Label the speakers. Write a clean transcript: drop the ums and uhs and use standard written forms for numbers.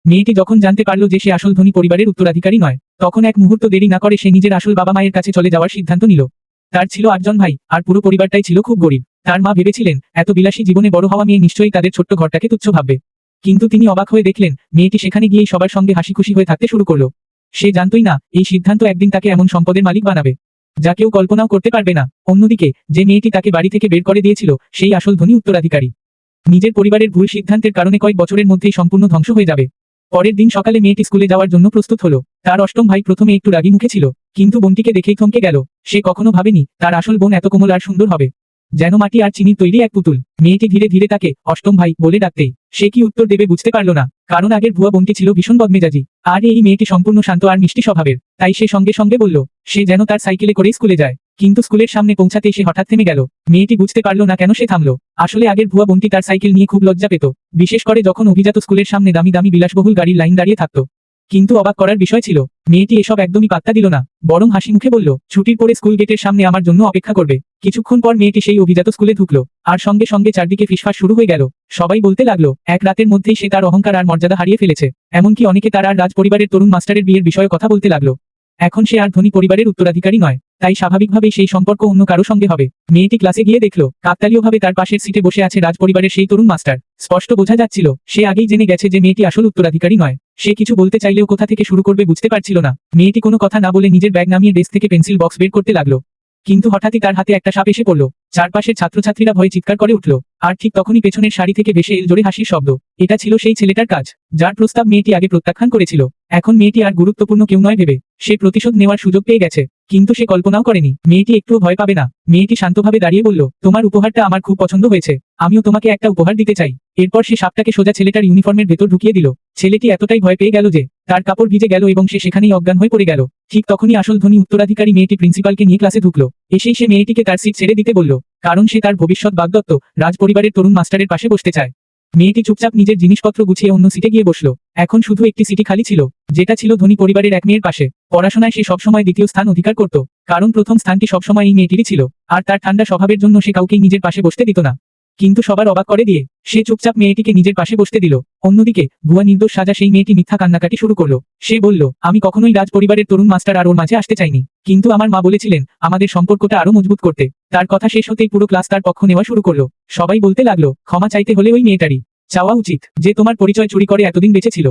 Speaker 1: মেয়েটি যখন জানতে পারল যে সে আসল ধনী পরিবারের উত্তরাধিকারী নয়, তখন এক মুহূর্ত দেরি না করে সে নিজের আসল বাবা মায়ের কাছে চলে যাওয়ার সিদ্ধান্ত নিল। তার ছিল 8জন ভাই, আর পুরো পরিবারটাই ছিল খুব গরিব। তার মা ভেবেছিলেন এত বিলাসী জীবনে বড় হওয়া মেয়ে নিশ্চয়ই তাদের ছোট্ট ঘরটাকে তুচ্ছ ভাববে। কিন্তু তিনি অবাক হয়ে দেখলেন মেয়েটি সেখানে গিয়েই সবার সঙ্গে হাসিখুশি হয়ে থাকতে শুরু করলো। সে জানতই না এই সিদ্ধান্ত একদিন তাকে এমন সম্পদের মালিক বানাবে যা কেউ কল্পনাও করতে পারবে না। অন্যদিকে যে মেয়েটি তাকে বাড়ি থেকে বের করে দিয়েছিল সেই আসল ধনী উত্তরাধিকারী। নিজের পরিবারের ভুল সিদ্ধান্তের কারণে কয়েক বছরের মধ্যেই সম্পূর্ণ ধ্বংস হয়ে যাবে। পরের দিন সকালে মেয়েটি স্কুলে যাওয়ার জন্য প্রস্তুত হলো। তার অষ্টম ভাই প্রথমে একটু রাগী মুখে ছিল, কিন্তু বোনটিকে দেখেই থমকে গেল। সে কখনো ভাবেনি তার আসল বোন এত কোমল আর সুন্দর হবে, যেন মাটি আর চিনির তৈরি এক পুতুল। মেয়েটি ধীরে ধীরে তাকে অষ্টম ভাই বলে ডাকতেই সে কি উত্তর দেবে বুঝতে পারল না, কারণ আগের ভুয়া বোনটি ছিল ভীষণ বদমেজাজি, আর এই মেয়েটি সম্পূর্ণ শান্ত আর মিষ্টি স্বভাবের। তাই সে সঙ্গে সঙ্গে বলল সে যেন তার সাইকেলে করেই স্কুলে যায়। কিন্তু স্কুলের সামনে পৌঁছাতেই সে হঠাৎ থেমে গেল। মেয়েটি বুঝতে পারল না কেন সে থামলো। আসলে আগের ভুয়া বোনটি তার সাইকেল নিয়ে খুব লজ্জা পেত, বিশেষ করে যখন অভিজাত স্কুলের সামনে দামি দামি বিলাসবহুল গাড়ির লাইন দাঁড়িয়ে থাকত। কিন্তু অবাক করার বিষয় ছিল মেয়েটি এসব একদমই পাত্তা দিল না, বরং হাসি মুখে বলল ছুটির পরে স্কুল গেটের সামনে আমার জন্য অপেক্ষা করবে। কিছুক্ষণ পর মেয়েটি সেই অভিজাত স্কুলে ঢুকলো, আর সঙ্গে সঙ্গে চারদিকে ফিসফাস শুরু হয়ে গেল। সবাই বলতে লাগলো এক রাতের মধ্যেই সে তার অহংকার আর মর্যাদা হারিয়ে ফেলেছে। এমনকি অনেকে তার আর রাজ পরিবারের তরুণ মাস্টারের বিয়ের বিষয়ে কথা বলতে লাগলো। এখন সে আর ধনী পরিবারের উত্তরাধিকারী নয়, তাই স্বাভাবিকভাবেই সেই সম্পর্ক অন্য কারো সঙ্গে হবে। মেয়েটি ক্লাসে গিয়ে দেখল কাকতালীয়ভাবে তার পাশের সিটে বসে আছে রাজ পরিবারের সেই তরুণ মাস্টার। স্পষ্ট বোঝা যাচ্ছিল সে আগেই জেনে গেছে যে মেয়েটি আসল উত্তরাধিকারী নয়। সে কিছু বলতে চাইলেও কোথা থেকে শুরু করবে বুঝতে পারছিল না। মেয়েটি কোনো কথা না বলে নিজের ব্যাগ নামিয়ে ডেস্ক থেকে পেন্সিল বক্স বের করতে লাগলো। কিন্তু হঠাৎই তার হাতে একটা সাপ এসে পড়ল। চারপাশের ছাত্রছাত্রীরা ভয়ে চিৎকার করে উঠল, আর ঠিক তখনই পেছনের শাড়ি থেকে ভেসে এল জোরে হাসির শব্দ। এটা ছিল সেই ছেলেটার কাজ যার প্রস্তাব মেয়েটি আগে প্রত্যাখ্যান করেছিল। এখন মেয়েটি আর গুরুত্বপূর্ণ কেউ নয় ভেবে সে প্রতিশোধ নেওয়ার সুযোগ পেয়ে গেছে। কিন্তু সে কল্পনাও করেনি মেয়েটি একটুও ভয় পাবে না। মেয়েটি শান্তভাবে দাঁড়িয়ে বলল তোমার উপহারটা আমার খুব পছন্দ হয়েছে, আমিও তোমাকে একটা উপহার দিতে চাই। এরপর সে সাপটাকে সোজা ছেলেটার ইউনিফর্মের ভেতর ঢুকিয়ে দিল। ছেলেটি এতটাই ভয় পেয়ে গেল যে তার কাপড় ভিজে গেল এবং সে সেখানেই অজ্ঞান হয়ে পড়ে গেল। ঠিক তখনই আসল ধনী উত্তরাধিকারী মেয়েটি প্রিন্সিপালকে নিয়ে ক্লাসে ঢুকলো। এসেই সে মেয়েটিকে তার সিট ছেড়ে দিতে বলল, কারণ সে তার ভবিষ্যৎ বাগদত্ত রাজ পরিবারের তরুণ মাস্টারের পাশে বসতে চায়। মেয়েটি চুপচাপ নিজের জিনিসপত্র গুছিয়ে অন্য সিটে গিয়ে বসল। এখন শুধু একটি সিটি খালি ছিল, যেটা ছিল ধনী পরিবারের এক মেয়ের পাশে। পড়াশোনায় সে সবসময় দ্বিতীয় স্থান অধিকার করত, কারণ প্রথম স্থানটি সবসময় এই মেয়েটিরই ছিল। আর তার ঠান্ডা স্বভাবের জন্য সে কাউকেই নিজের পাশে বসতে দিত না। কিন্তু সবার অবাক করে দিয়ে সে চুপচাপ মেয়েটিকে নিজের পাশে বসতে দিল। অন্যদিকে ভুয়া নির্দোষ সাজা সেই মেয়েটি মিথ্যা কান্নাকাটি শুরু করলো। সে বলল আমি কখনোই রাজ পরিবারের তরুণ মাস্টার আর ওর মাঝে আসতে চাইনি, কিন্তু আমার মা বলেছিলেন আমাদের সম্পর্কটা আরো মজবুত করতে। তার কথা শেষ হতেই পুরো ক্লাস তার পক্ষ নেওয়া শুরু করলো। সবাই বলতে লাগলো ক্ষমা চাইতে হলে ওই মেয়েটারই চাওয়া উচিত যে তোমার পরিচয় চুরি করে এতদিন বেঁচে ছিল।